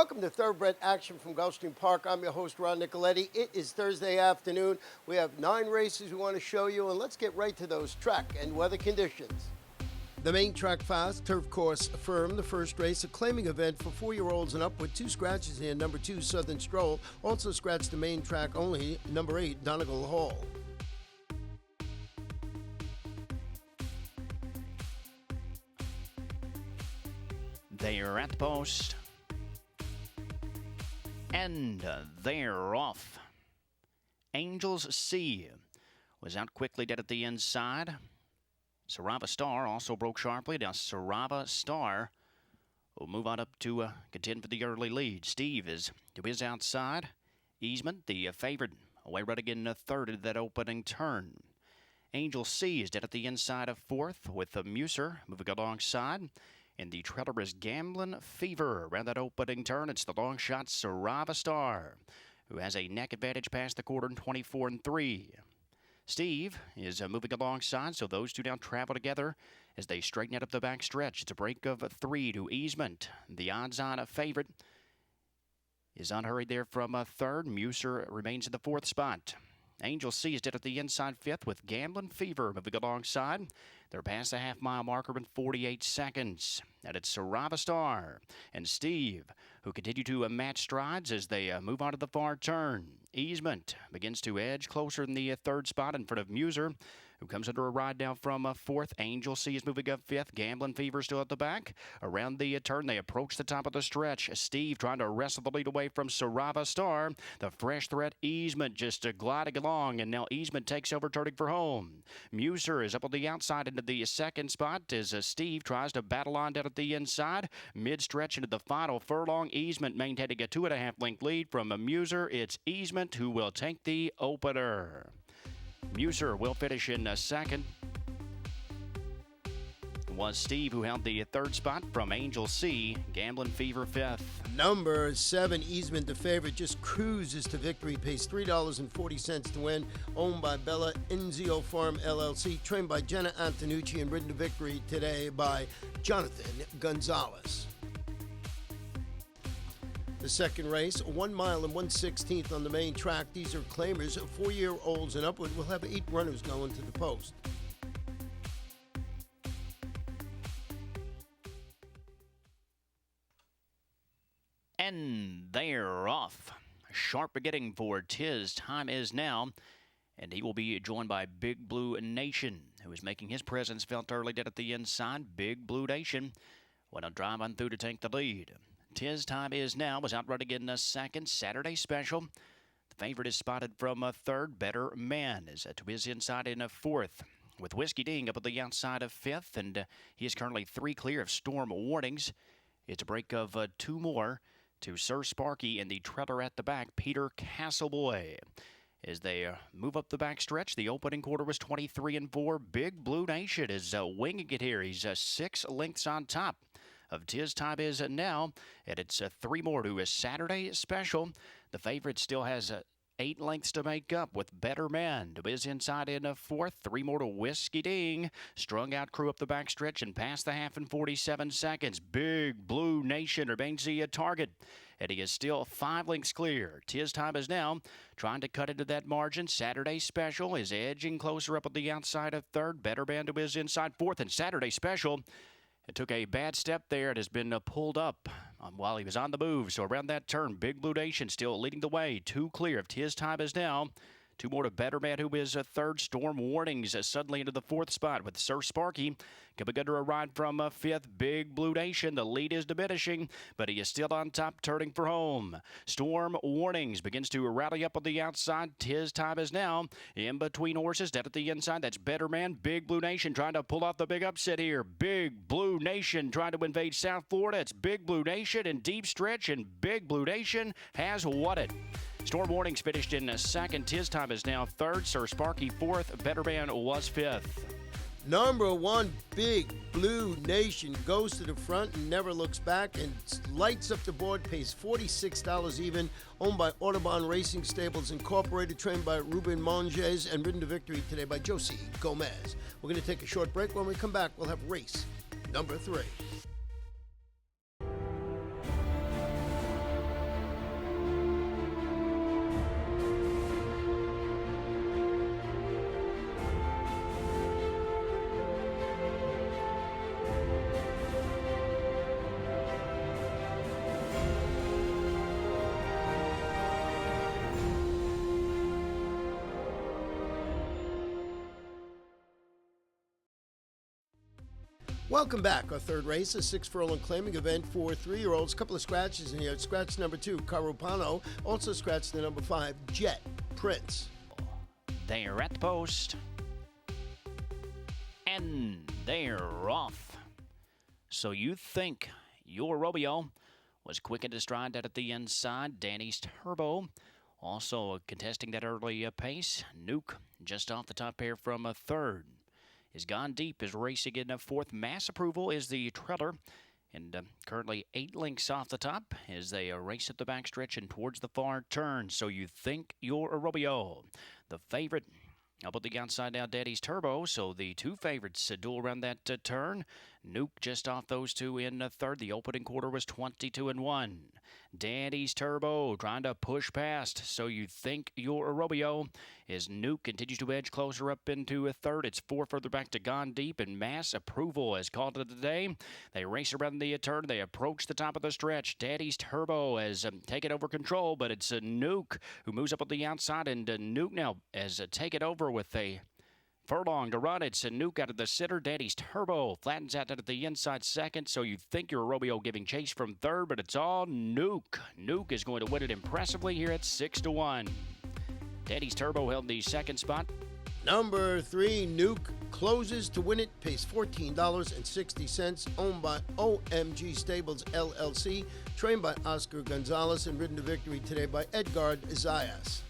Welcome to Thoroughbred Action from Gulfstream Park. I'm your host, Ron Nicoletti. It is Thursday afternoon. We have 9 races we want to show you, and let's get right to those track and weather conditions. The main track fast, turf course firm, the first race, a claiming event for 4-year-olds and up with 2 scratches here. Number 2, Southern Stroll, also scratched the main track only. Number 8, Donegal Hall. They are at the post. And they're off. Angels C was out quickly dead at the inside. Sarava Star also broke sharply. Now Sarava Star will move on up to contend for the early lead. Steve is to his outside. Easement, the favorite, away running in third at that opening turn. Angel C is dead at the inside of fourth with Muser moving alongside. And the trailer is Gamblin' Fever. Around that opening turn, it's the long shot Sarava Star, who has a neck advantage past the quarter in 24 and 3. Steve is moving alongside, so those two now travel together as they straighten out up the back stretch. It's a break of 3 to Easement. The odds-on favorite is unhurried there from third. Muser remains in the 4th spot. Angel C is dead at the inside 5th with Gamblin' Fever moving alongside. They're past the half-mile marker in 48 seconds. And it's Sarava Star and Steve, who continue to match strides as they move on to the far turn. Easement begins to edge closer in the 3rd spot in front of Muser, who comes under a ride now from 4th. Angel C is moving up 5th. Gamblin' Fever still at the back. Around the turn, they approach the top of the stretch. Steve trying to wrestle the lead away from Sarava Star. The fresh threat, Easement, just gliding along, and now Easement takes over, turning for home. Muser is up on the outside into the 2nd spot as Steve tries to battle on down at the inside. Mid-stretch into the final furlong. Easement maintaining a 2.5-length lead from Muser. It's Easement who will take the opener. Muser will finish in 2nd. It was Steve who held the 3rd spot from Angel C. Gamblin' Fever 5th. Number 7, Easement, the favorite, just cruises to victory. Pays $3.40 to win. Owned by Bella Enzio Farm LLC. Trained by Jenna Antonucci and ridden to victory today by Jonathan Gonzalez. The second race, 1 mile and 1/16 on the main track. These are claimers, 4-year-olds and upward. We'll have 8 runners going to the post. And they're off. Sharp beginning for Tis Time Is Now. And he will be joined by Big Blue Nation, who is making his presence felt early dead at the inside. Big Blue Nation went on drive on through to take the lead. Tis Time Is Now was out running in 2nd. Saturday Special. The favorite is spotted from 3rd. Better Man is to his inside in 4th. With Whiskey Ding up at the outside of 5th. And he is currently 3 clear of storm warnings. It's a break of 2 more to Sir Sparky and the trailer at the back, Peter Castleboy. As they move up the back stretch, the opening quarter was 23 and 4. Big Blue Nation is winging it here. He's 6 lengths on top of Tis Time Is Now, and it's 3 more to a Saturday Special. The favorite still has 8 lengths to make up with Better Man to his inside in 4th. 3 more to Whiskey Ding. Strung out crew up the backstretch and past the half in 47 seconds. Big Blue Nation remains the target. And he is still 5 lengths clear. Tis Time Is Now trying to cut into that margin. Saturday Special is edging closer up at the outside of 3rd. Better Man to his inside 4th. And Saturday Special, it took a bad step there. It has been pulled up while he was on the move. So around that turn, Big Blue Nation still leading the way. 2 clear of Tis Time Is Now. 2 more to Better Man, who is 3rd. Storm Warnings suddenly into the 4th spot with Sir Sparky coming under a ride from 5th. Big Blue Nation, the lead is diminishing, but he is still on top, turning for home. Storm Warnings begins to rally up on the outside. Tis Time Is Now. In between horses, dead at the inside, that's Better Man. Big Blue Nation trying to pull off the big upset here. Big Blue Nation trying to invade South Florida. It's Big Blue Nation in deep stretch, and Big Blue Nation has won it. Storm Warnings finished in 2nd. Tis Time Is Now 3rd. Sir Sparky 4th. Better Man was 5th. Number 1, Big Blue Nation goes to the front and never looks back and lights up the board, pays $46 even, owned by Audubon Racing Stables Incorporated, trained by Ruben Monges, and ridden to victory today by Josie Gomez. We're going to take a short break. When we come back, we'll have race number 3. Welcome back. Our third race, a 6-furlong claiming event for 3-year-olds. Couple of scratches in here. Scratch number 2, Carupano. Also scratched the number 5, Jet Prince. They're at the post. And they're off. So you think your Romeo was quick into stride out at the inside. Danny's Turbo also contesting that early pace. Nuke just off the top pair from a third. Is Gone Deep is racing in a fourth. Mass Approval is the trailer. And currently 8 lengths off the top as they race up the backstretch and towards the far turn. So you think you're a Romeo. The favorite up at the outside now, Daddy's Turbo. So the 2 favorites duel around that turn. Nuke just off those 2 in third. The opening quarter was 22-1. Daddy's Turbo trying to push past. So you think you're a Romeo. As Nuke continues to edge closer up into a third. It's 4 further back to Gone Deep, and Mass Approval has called it a day. They race around the turn. They approach the top of the stretch. Daddy's Turbo has taken over control, but it's Nuke who moves up on the outside, and Nuke now has taken over with a furlong to run. It's a Nuke out of the center. Daddy's Turbo flattens out at the inside second. So you think you're a Romeo giving chase from third, but it's all Nuke. Nuke is going to win it impressively here at 6-1. Daddy's Turbo held the second spot. Number 3, Nuke closes to win it. Pays $14.60. Owned by OMG Stables LLC. Trained by Oscar Gonzalez and ridden to victory today by Edgard Zayas.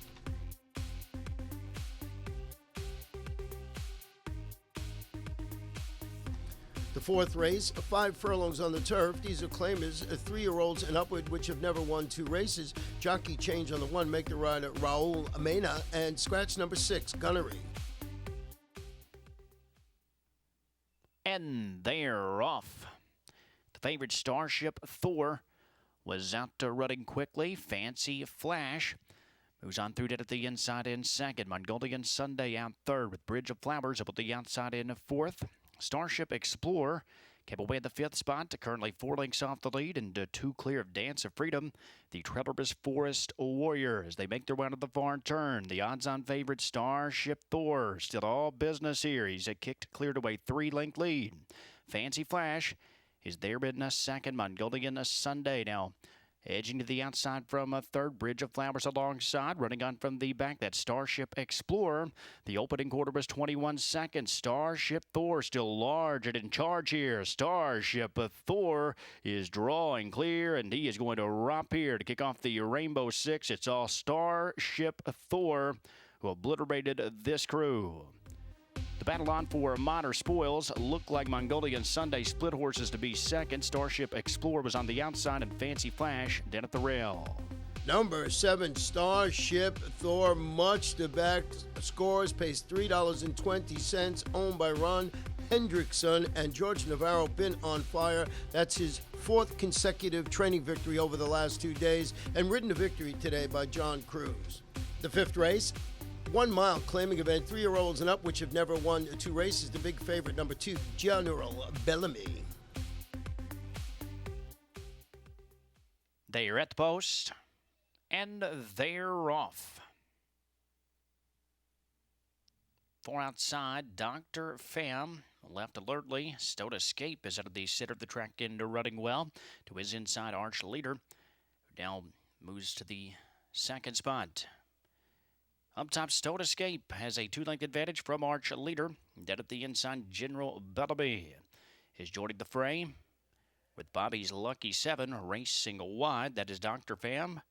The fourth race, 5 furlongs on the turf. These are claimers, 3-year-olds and upward, which have never won 2 races. Jockey change on the 1, make the rider Raul Mena, and scratch number 6, Gunnery. And they're off. The favorite Starship Thor was out running quickly. Fancy Flash moves on through that at the inside in second. Mongolian Sunday out third with Bridge of Flowers up at the outside in fourth. Starship Explorer kept away at the 5th spot, currently 4 lengths off the lead and 2 clear of Dance of Freedom. The Trellerbus Forest Warrior as they make their way to the far turn. The odds-on favorite Starship Thor still all business here. He's kicked cleared away 3-length lead. Fancy Flash is there in a second. Mongolian Sunday now edging to the outside from a third. Bridge of Flowers alongside. Running on from the back, that Starship Explorer. The opening quarter was 21 seconds. Starship Thor still large and in charge here. Starship Thor is drawing clear, and he is going to romp here to kick off the Rainbow Six. It's all Starship Thor who obliterated this crew. The battle on for minor spoils looked like Mongolian Sunday split horses to be second. Starship Explorer was on the outside, and Fancy Flash dead at the rail. Number 7, Starship Thor, much to back. Scores, pays $3.20. Owned by Ron Hendrickson and George Navarro. Been on fire. That's his 4th consecutive training victory over the last 2 days, and ridden to victory today by John Cruz. The 5th race, 1 mile claiming event, 3-year-olds and up, which have never won 2 races. The big favorite, number 2, General Bellamy. They are at the post, and they're off. 4 outside, Dr. Pham left alertly. Stowed Escape is out of the center of the track and running well to his inside Arch Leader, who now moves to the second spot. Up top, Stowed Escape has a 2-length advantage from Arch Leader. Dead at the inside, General Bellamy is joining the fray with Bobby's Lucky 7 racing wide. That is Dr. Pham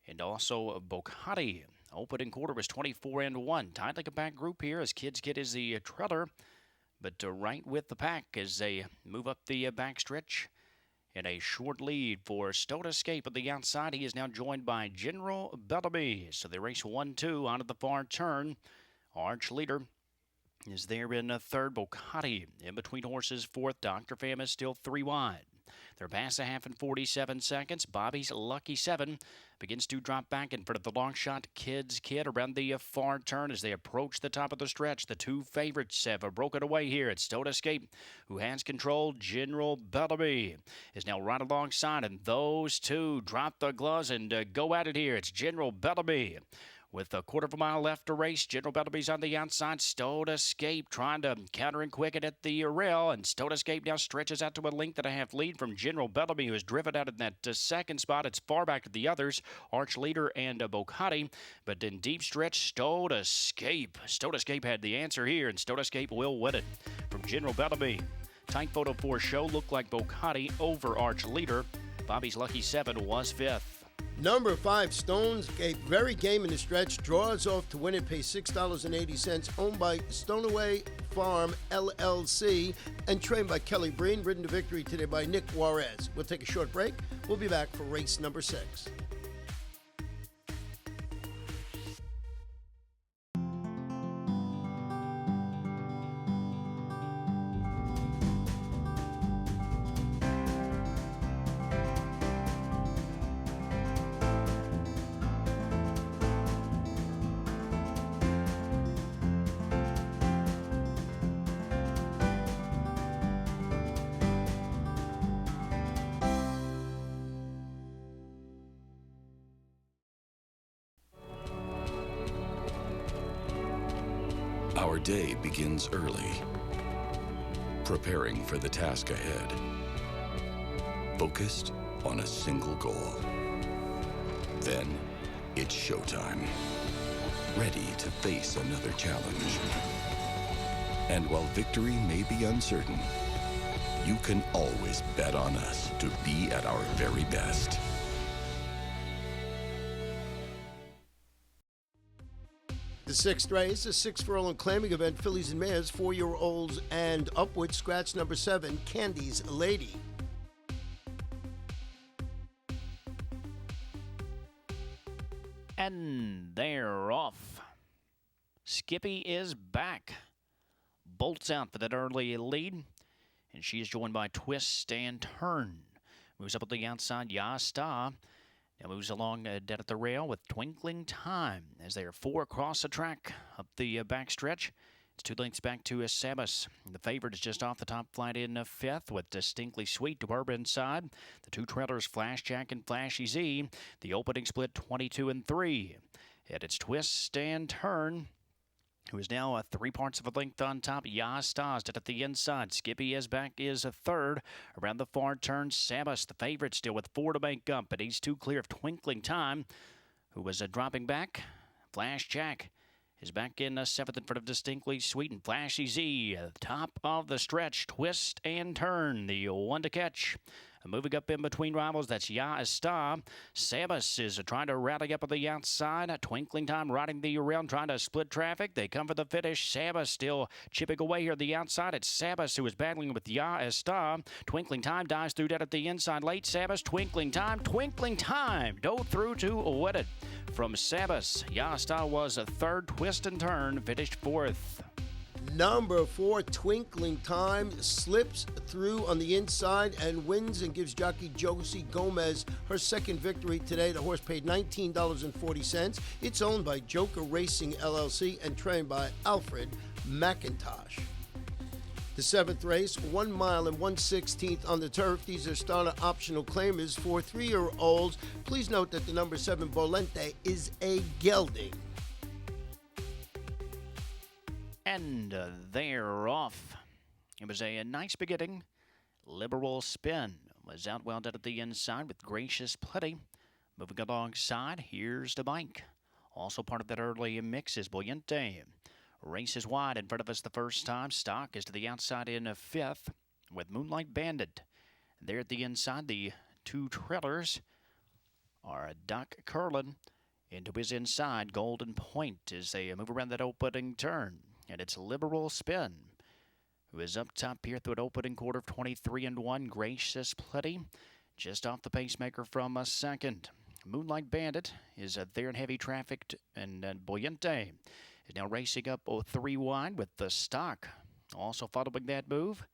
and also Bocati. Opening quarter was 24-1. Tightly compact group here as Kids Kid is the trailer, but right with the pack as they move up the backstretch. In a short lead for Stowed Escape at the outside. He is now joined by General Bellamy. So they race 1-2 onto the far turn. Arch Leader is there in third. Bocati in between horses, 4th. Dr. Pham is still 3 wide. They're past a half in 47 seconds. Bobby's Lucky 7 begins to drop back in front of the long shot Kids Kid around the far turn as they approach the top of the stretch. The 2 favorites have broken away here. It's Stowed Escape who has control. General Bellamy is now right alongside, and those 2 drop the gloves and go at it here. It's General Bellamy With a quarter of a mile left to race, General Bellamy's on the outside. Stowed Escape trying to counter and quicken at the rail. And Stowed Escape now stretches out to a length and a half lead from General Bellamy, who is driven out in that second spot. It's far back to the others, Arch Leader and Bocati. But in deep stretch, Stowed Escape. Stowed Escape had the answer here, and Stowed Escape will win it from General Bellamy. Tight photo for show looked like Bocati over Arch Leader. Bobby's Lucky 7 was fifth. Number 5, Stones Gate, very game in the stretch, draws off to win it, pays $6.80, owned by Stoneway Farm LLC, and trained by Kelly Breen, ridden to victory today by Nick Juarez. We'll take a short break. We'll be back for race number 6. Our day begins early, preparing for the task ahead, focused on a single goal. Then, it's showtime, ready to face another challenge. And while victory may be uncertain, you can always bet on us to be at our very best. The 6th race, a 6-furlong claiming event, fillies and mares, 4-year-olds and upwards. Scratch number 7, Candy's Lady. And they're off. Skippy is back. Bolts out for that early lead. And she is joined by Twist and Turn. Moves up at the outside, Yasta. Now moves along dead at the rail with Twinkling Time as they are 4 across the track up the backstretch. It's 2 lengths back to Samus. The favorite is just off the top flight in 5th with Distinctly Sweet to her inside. The 2 trailers, Flash Jack and Flashy Z. The opening split 22-3. And it's Twist and Turn, who is now 3 parts of a length on top. Yastaz dead at the inside. Skippy is back, is a 3rd. Around the far turn, Samus, the favorite, still with 4 to make up, but he's 2 clear of Twinkling Time, who was dropping back. Flash Jack is back in 7th in front of Distinctly Sweet and Flashy Z. Top of the stretch, Twist and Turn, the one to catch. Moving up in between rivals, that's Ya Star. Samus is trying to rally up on the outside. Twinkling Time riding the around, trying to split traffic. They come for the finish. Samus still chipping away here on the outside. It's Samus who is battling with Ya Star. Twinkling Time dives through that at the inside. Late Samus, Twinkling Time. Dove through to win it. From Samus, Ya Star was a 3rd. Twist and Turn finished 4th. Number 4, Twinkling Time, slips through on the inside and wins and gives jockey Josie Gomez her 2nd victory today. The horse paid $19.40. It's owned by Joker Racing LLC and trained by Alfred McIntosh. The 7th race, 1 mile and 1/16 on the turf. These are starter optional claimers for 3-year-olds. Please note that the number 7 Bolente is a gelding. And they're off. It was a nice beginning. Liberal Spin was out well dead at the inside with Gracious Plenty. Moving alongside, here's the bike. Also part of that early mix is Boyente. Race is wide in front of us the first time. Stock is to the outside in 5th with Moonlight Bandit. There at the inside, the 2 trailers are Doc Curlin. Into his inside, Golden Point as they move around that opening turn. And it's Liberal Spin, who is up top here through an opening quarter of 23-1. Gracious Plenty, just off the pacemaker from a 2nd. Moonlight Bandit is there in heavy traffic, and Boyente is now racing up 3 wide with the Stock. Also following that move,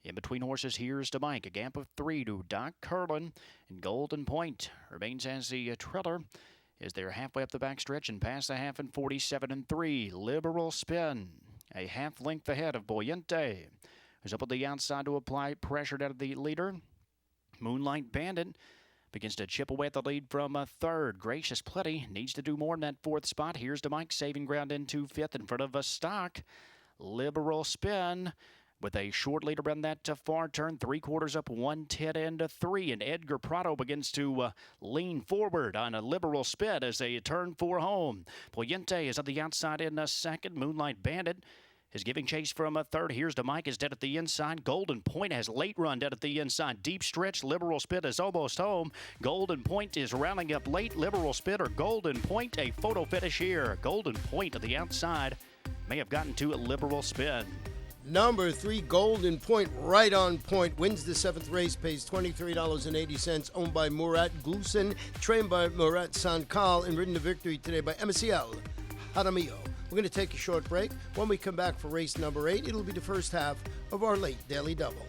in between horses, here's the bike. A gap of 3 to Doc Curlin, and Golden Point remains as the trailer. Is they're halfway up the backstretch and past the half in 47-3. Liberal Spin, a half length ahead of Boyente, who's up on the outside to apply pressure down to the leader. Moonlight Bandit begins to chip away at the lead from third. Gracious Plenty needs to do more in that fourth spot. Here's to Mike, saving ground into fifth in front of a stock. Liberal Spin with a short lead around that far turn, 3/4 up, 110 and 3. And Edgar Prado begins to lean forward on a Liberal Spin as they turn for home. Poyente is on the outside in a second. Moonlight Bandit is giving chase from a third. Here's to Mike, is dead at the inside. Golden Point has late run dead at the inside. Deep stretch. Liberal Spit is almost home. Golden Point is rounding up late. Liberal Spit or Golden Point, a photo finish here. Golden Point to the outside may have gotten to a Liberal Spin. Number 3, Golden Point, right on point, wins the 7th race, pays $23.80, owned by Murat Glusen, trained by Murat Sankal, and ridden to victory today by Emiciel Jaramillo. We're going to take a short break. When we come back for race number 8, it'll be the first half of our late Daily Double.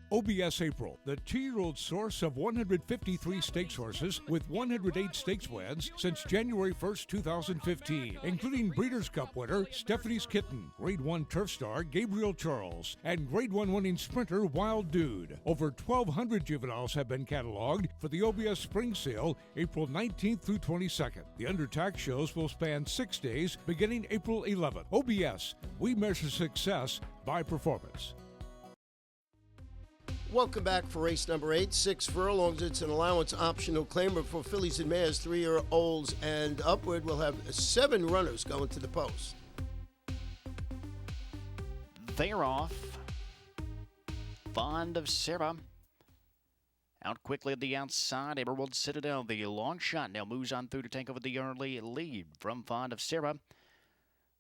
OBS April, the 2-year-old source of 153 stakes horses with 108 stakes wins since January 1st, 2015, including Breeders' Cup winner Stephanie's Kitten, Grade 1 Turf Star Gabriel Charles, and Grade 1 winning sprinter Wild Dude. Over 1,200 juveniles have been cataloged for the OBS Spring Sale, April 19th through 22nd. The undertax shows will span 6 days, beginning April 11th. OBS, we measure success by performance. Welcome back for race number 8, 6 furlongs. It's an allowance optional claimer for fillies and mares, 3-year-olds and upward. We'll have 7 runners going to the post. They're off. Fond of Sarah. Out quickly at the outside. Emerald Citadel, the long shot, now moves on through to take over the early lead from Fond of Sarah,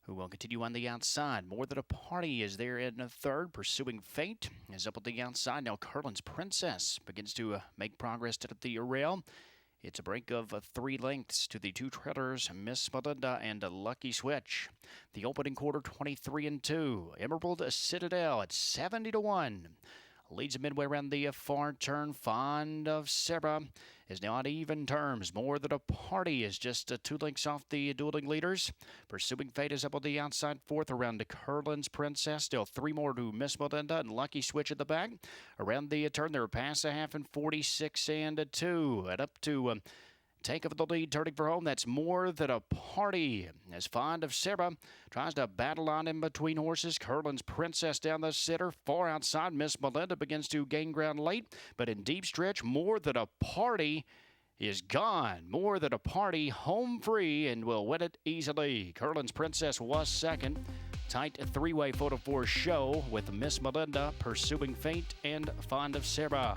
who will continue on the outside. More Than a Party is there in a third. Pursuing Fate is up at the outside. Now Curlin's Princess begins to make progress at the rail. It's a break of 3 lengths to the 2 treaders, Miss Melinda and Lucky Switch. The opening quarter, 23 and 2. Emerald Citadel at 70-1. Leads midway around the far turn. Fond of Sarah is now on even terms. More Than a Party is just 2 lengths off the dueling leaders. Pursuing Fate is up on the outside, 4th around to Curlin's Princess. Still 3 more to Miss Melinda and Lucky Switch at the back. Around the turn, they're past a half and 46 and 2. And up to take over the lead, turning for home. That's More Than a Party. As Fond of Sarah tries to battle on in between horses. Curlin's Princess down the center. Far outside, Miss Melinda begins to gain ground late. But in deep stretch, More Than a Party is gone. More Than a Party home free and will win it easily. Curlin's Princess was second. Tight 3-way photo for show with Miss Melinda, Pursuing Fate, and Fond of Sarah.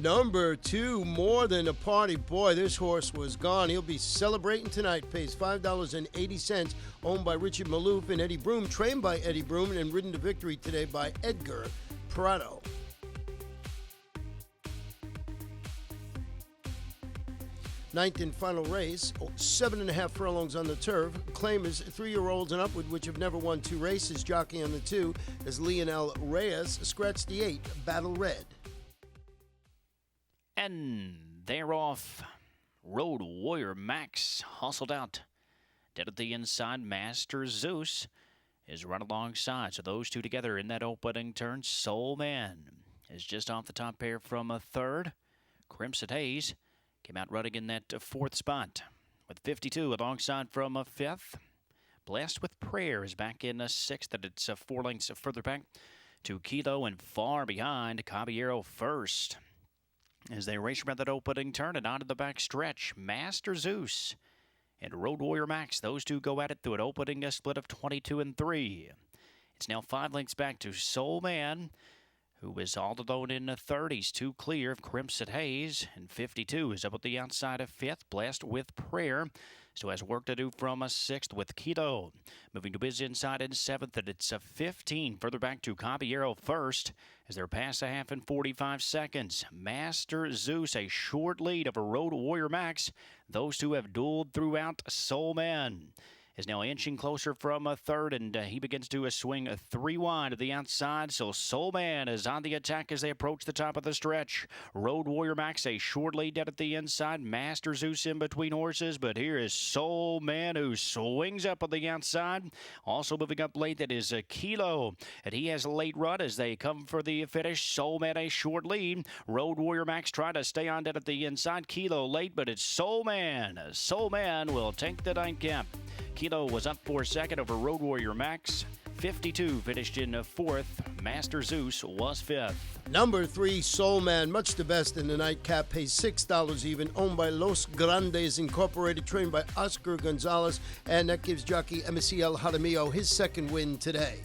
Number 2, More Than a Party. Boy, this horse was gone. He'll be celebrating tonight. Pays $5.80. Owned by Richard Maloof and Eddie Broom. Trained by Eddie Broom and ridden to victory today by Edgar Prado. Ninth and final race, 7.5 furlongs on the turf. Claimers 3-year-olds and upward, which have never won 2 races. Jockey on the 2 is Lionel Reyes. Scratch the 8, Battle Red. And they're off. Road Warrior Max hustled out. Dead at the inside, Master Zeus is run alongside. So those 2 together in that opening turn. Soul Man is just off the top pair from a third. Crimson Haze came out running in that 4th spot with 52 alongside from a 5th. Blessed with Prayer is back in a 6th, and it's 4 lengths further back to Kilo and far behind Caballero first. As they race around that opening turn and onto the back stretch, Master Zeus and Road Warrior Max, those 2 go at it through an opening split of 22 and 3. It's now 5 lengths back to Soul Man, who is all alone in the 30s, 2 clear of Crimson Haze, and 52 is up at the outside of 5th. Blessed with Prayer Still has work to do from a 6th with Kilo. Moving to Biz Inside in 7th, and it's a 15 further back to Caballero first as they're past a half in 45 seconds. Master Zeus, a short lead of a Road Warrior Max. Those two have dueled throughout. Soul Man is now inching closer from a 3rd, and he begins to swing 3 wide to the outside. So Soul Man is on the attack as they approach the top of the stretch. Road Warrior Max, a short lead down at the inside. Master Zeus in between horses, but here is Soul Man who swings up on the outside. Also moving up late, that is Kilo, and he has a late run as they come for the finish. Soul Man a short lead. Road Warrior Max trying to stay on down at the inside. Kilo late, but it's Soul Man. Soul Man will take the nightcap. Kilo was up for 2nd over Road Warrior Max. 52 finished in 4th. Master Zeus was 5th. Number 3, Soul Man, much the best in the nightcap, pays $6 even, owned by Los Grandes Incorporated, trained by Oscar Gonzalez, and that gives jockey Emiciel Jaramillo his 2nd win today.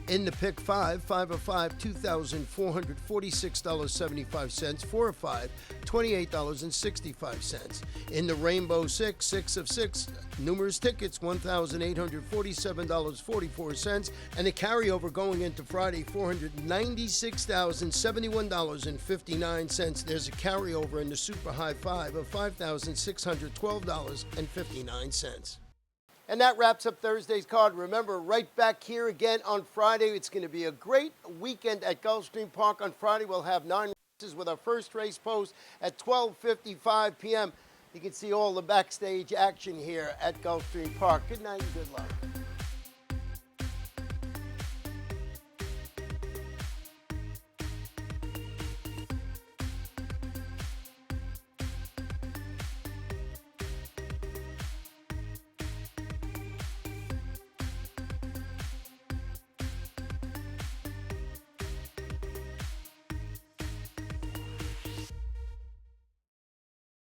In the pick 5, 5 of 5, $2,446.75, 4 of 5, $28.65. In the Rainbow 6, 6 of 6, numerous tickets, $1,847.44, and the carryover going into Friday, $496,071.59. There's a carryover in the Super High 5 of $5,612.59. And that wraps up Thursday's card. Remember, right back here again on Friday. It's going to be a great weekend at Gulfstream Park. On Friday, we'll have 9 races with our first race post at 12:55 p.m. You can see all the backstage action here at Gulfstream Park. Good night and good luck.